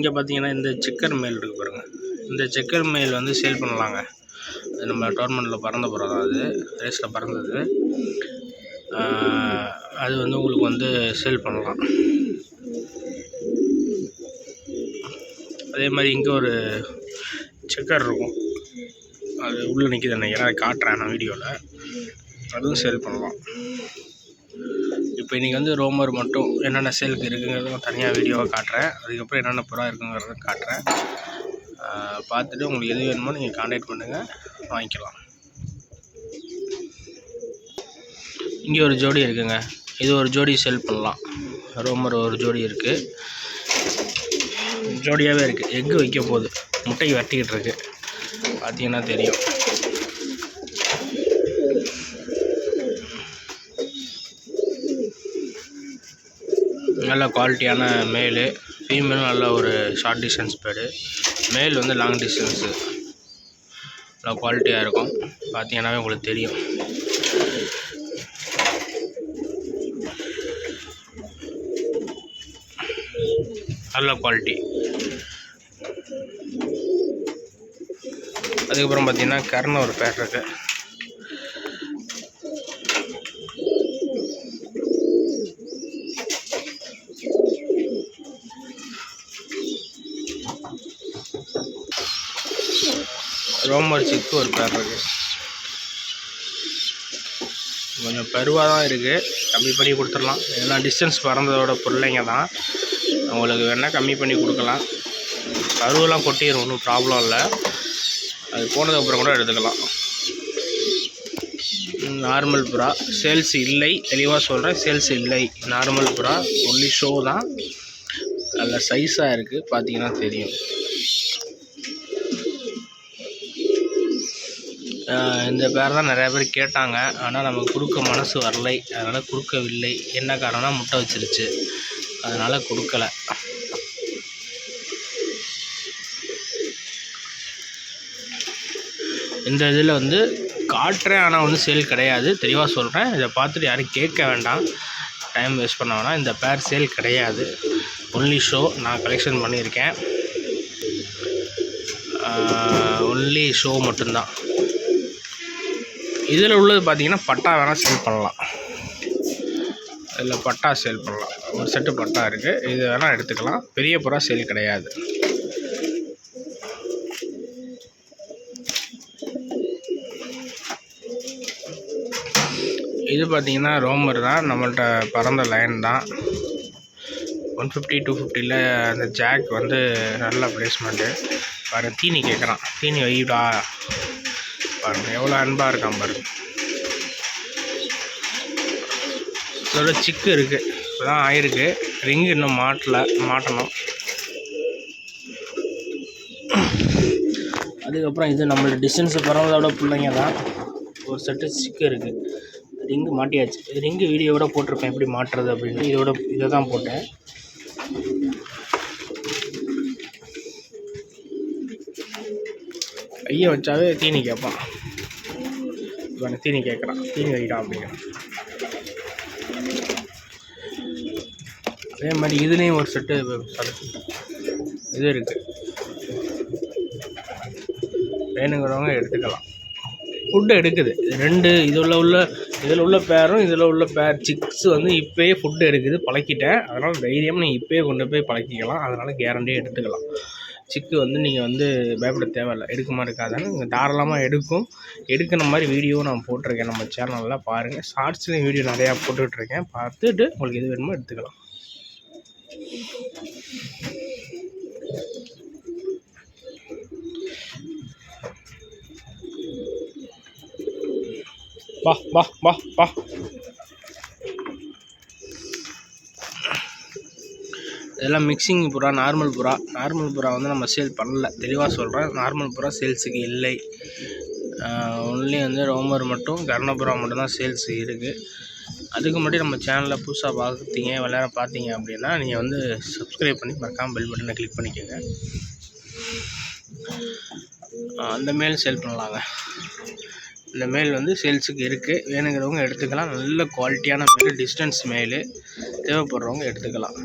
இங்கே பார்த்தீங்கன்னா இந்த செக்கர் மேல் இருக்குது பாருங்கள். இந்த செக்கர் மேல் வந்து சேல் பண்ணலாங்க. அது நம்ம டோர்னமெண்ட்டில் பறந்த புறா தான், அது ரேஸில் பறந்தது. அது வந்து உங்களுக்கு வந்து சேல் பண்ணலாம். அதே மாதிரி இங்கே ஒரு செக்கர் இருக்கும், அது உள்ளே நிற்கிது நினைக்கிறேன், அதை காட்டுறேன் நான் வீடியோவில். அதுவும் சேல் பண்ணலாம். இப்போ இன்றைக்கி வந்து ரோமர் மட்டும் என்னென்ன சேலுக்கு இருக்குங்கிறதும் தனியாக வீடியோவாக காட்டுறேன். அதுக்கப்புறம் என்னென்ன புறா இருக்குங்கிறதும் காட்டுறேன். பார்த்துட்டு உங்களுக்கு எது வேணுமோ நீங்கள் கான்டாக்ட் பண்ணுங்கள், வாங்கிக்கலாம். இங்கே ஒரு ஜோடி இருக்குங்க, இது ஒரு ஜோடி சேல் பண்ணலாம். ரோமர் ஒரு ஜோடி இருக்குது, ஜோடியாகவே இருக்குது. எக்கு வைக்க போகுது, முட்டைக்கு வெட்டிக்கிட்டு இருக்கு, பார்த்தீங்கன்னா தெரியும். நல்ல குவாலிட்டியான மேலு, ஃபீமேலும் நல்ல ஒரு ஷார்ட் டிஸ்டன்ஸ் பேர்டு. மேல் வந்து லாங் டிஸ்டன்ஸு நல்லா குவாலிட்டியாக இருக்கும், பார்த்தீங்கன்னாவே உங்களுக்கு தெரியும். நல்ல குவாலிட்டி. அதுக்கப்புறம் பார்த்தீங்கன்னா கர்ண ஒரு பேர் இருக்குது. ரோமர் சிக்கு ஒரு பேர் இருக்குது, கொஞ்சம் பருவாக தான் இருக்குது, கம்மி பண்ணி கொடுத்துடலாம். எல்லாம் டிஸ்டன்ஸ் பறந்ததோட பிள்ளைங்க தான், உங்களுக்கு வேணால் கம்மி பண்ணி கொடுக்கலாம். பருவெல்லாம் கொட்டிடும், ஒன்றும் ப்ராப்ளம் இல்லை, அது போனதுக்கப்புறம் கூட எடுத்துக்கலாம். நார்மல் புறா சேல்ஸ் இல்லை, தெளிவாக சொல்கிறேன், சேல்ஸ் இல்லை. நார்மல் புறா ஒன்லி ஷோ தான், நல்ல சைஸாக இருக்குது, பார்த்தீங்கன்னா தெரியும். இந்த பேர் தான் நிறையா பேர் கேட்டாங்க, ஆனால் நமக்கு கொடுக்க மனசு வரலை, அதனால் கொடுக்கவில்லை. என்ன காரணம்னா முட்டை வச்சிருச்சு, அதனால் கொடுக்கல. இந்த இதில் வந்து காட்டுறேன், ஆனால் வந்து சேல் கிடையாது, தெளிவாக சொல்கிறேன். இதை பார்த்துட்டு யாரும் கேட்க வேண்டாம், டைம் வேஸ்ட் பண்ண வேணாம். இந்த பேர் சேல் கிடையாது, ஒன்லி ஷோ. நான் கலெக்ஷன் பண்ணியிருக்கேன், ஒன்லி ஷோ மட்டும்தான். இதில் உள்ளது பார்த்திங்கன்னா பட்டா வேணால் சேல் பண்ணலாம், இதில் பட்டா சேல் பண்ணலாம். ஒரு செட்டு பட்டா இருக்குது, இது வேணால் எடுத்துக்கலாம். பெரிய புறா சேல் கிடையாது. இது பார்த்திங்கன்னா ரோமர் தான், நம்மள்கிட்ட பறந்த லைன் தான். 150 250 அந்த ஜாக் வந்து நல்ல பிளேஸ்மெண்ட்டு. பாருங்கள், தீனி கேட்குறான், தீனி வைடா, பாருங்கள் எவ்வளோ அன்பாக இருக்கான் பாருங்கள். இதோட சிக்கு இருக்குது, இப்போ தான் ஆயிருக்கு, ரிங்கு இன்னும் மாட்டணும். அதுக்கப்புறம் இது நம்மளோட டிஸ்டன்ஸு பறந்ததோட பிள்ளைங்க தான். ஒரு செட்டு சிக்கு இருக்குது, ரிங்கு மாட்டியாச்சு. ரிங்கு வீடியோவோட போட்டிருப்பேன் எப்படி மாட்டுறது அப்படின்ட்டு, இதை தான் போட்டேன். கையை வச்சாவே தீனி கேட்பான், இப்போ தீனி கேட்குறான், தீனி வைடா அப்படிங்கிறான். அதே மாதிரி இதுலேயும் ஒரு செட்டு இது இருக்குது, வேணுங்கிறவங்க எடுத்துக்கலாம். ஃபுட்டு எடுக்குது ரெண்டு, இதில் உள்ள பேரும் இதில் உள்ள பேர் சிக்ஸ் வந்து இப்போயே ஃபுட்டு எடுக்குது, பழக்கிட்டேன். அதனால் தைரியமாக நீங்கள் இப்போயே கொண்டு போய் பழக்கிக்கலாம், அதனால் கேரண்டியாக எடுத்துக்கலாம். சிக்கு வந்து நீங்கள் வந்து பயப்பட தேவையில்லை, எடுக்குமா இருக்காதான்னு நீங்கள் தாராளமாக எடுக்கிற மாதிரி வீடியோ நான் போட்டிருக்கேன் நம்ம சேனலில், பாருங்கள். ஷார்ட்ஸ்லேயும் வீடியோ நிறையா போட்டுட்ருக்கேன், பார்த்துட்டு உங்களுக்கு எது வேணுமோ எடுத்துக்கலாம். வா வா வா வா. இதெல்லாம் மிக்சிங் புறா, நார்மல் புறா வந்து நம்ம சேல் பண்ணல, தெளிவாக சொல்கிறேன். நார்மல் புறா சேல்ஸுக்கு இல்லை, ஒன்லி வந்து ரோமர் மட்டும் கர்ணபுறா மட்டும்தான் சேல்ஸ் இருக்குது. அதுக்கு முன்னாடி நம்ம சேனலில் புதுசாக பார்த்தீங்க அப்படின்னா நீங்கள் வந்து சப்ஸ்கிரைப் பண்ணி மறக்காமல் பெல் பட்டனை கிளிக் பண்ணிக்கோங்க. அந்த மேல் சேல் பண்ணலாங்க. இந்த மேல் வந்து சேல்ஸுக்கு இருக்குது, வேணுங்கிறவங்க எடுத்துக்கலாம். நல்ல குவாலிட்டியான மேல், டிஸ்டன்ஸ் மேலு தேவைப்படுறவங்க எடுத்துக்கலாம்.